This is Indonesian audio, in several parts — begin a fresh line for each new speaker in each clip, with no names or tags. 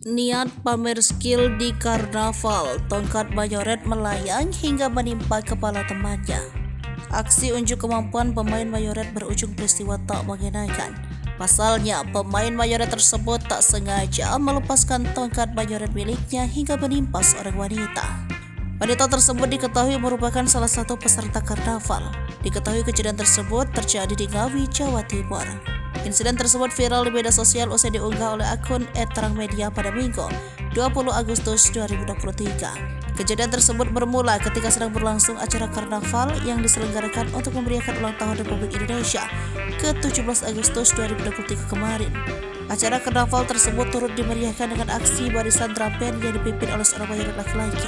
Niat pamer skill di Karnaval, Tongkat Mayoret melayang hingga menimpa kepala temannya. Aksi unjuk kemampuan pemain Mayoret berujung peristiwa tak mengenakan. Pasalnya, pemain Mayoret tersebut tak sengaja melepaskan tongkat Mayoret miliknya hingga menimpa seorang wanita. Wanita tersebut diketahui merupakan salah satu peserta Karnaval. Diketahui kejadian tersebut terjadi di Ngawi, Jawa Timur. Insiden tersebut viral di media sosial usai diunggah oleh akun @terangmedia pada Minggu, 20 Agustus 2023. Kejadian tersebut bermula ketika sedang berlangsung acara Karnaval yang diselenggarakan untuk memeriahkan ulang tahun Republik Indonesia ke-17 Agustus 2023 kemarin. Acara Karnaval tersebut turut dimeriahkan dengan aksi barisan drum band yang dipimpin oleh seorang Mayoret laki-laki.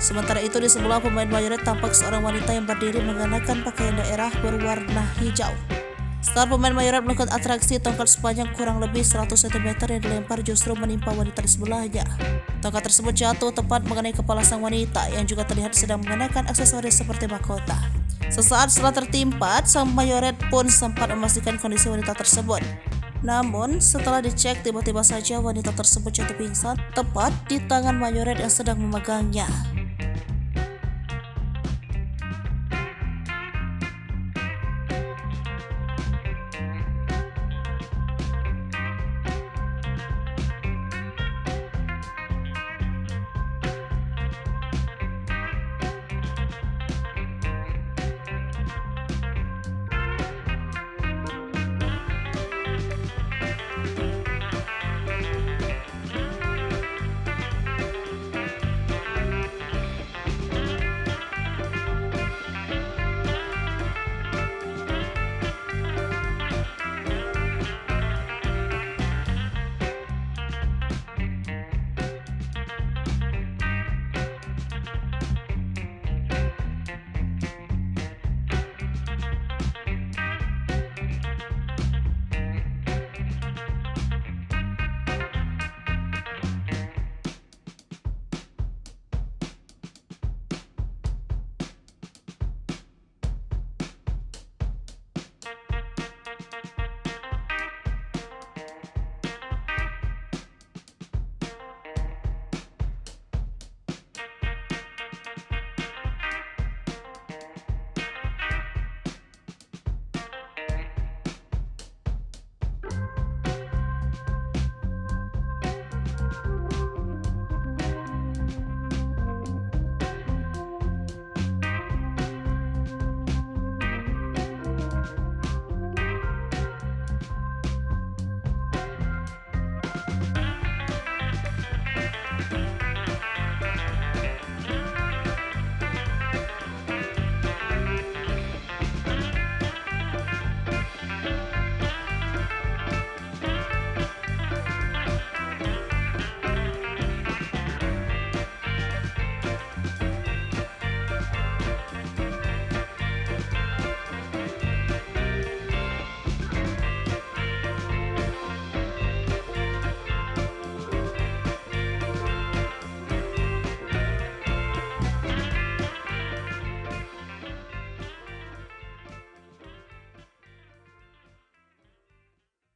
Sementara itu di sebelah pemain Mayoret tampak seorang wanita yang berdiri mengenakan pakaian daerah berwarna hijau. Setelah pemain Mayoret melakukan atraksi, tongkat sepanjang kurang lebih 100 cm yang dilempar justru menimpa wanita di sebelahnya. Tongkat tersebut jatuh tepat mengenai kepala sang wanita yang juga terlihat sedang mengenakan aksesoris seperti mahkota. Sesaat setelah tertimpa, sang Mayoret pun sempat memastikan kondisi wanita tersebut. Namun, setelah dicek, tiba-tiba saja wanita tersebut jatuh pingsan tepat di tangan Mayoret yang sedang memegangnya.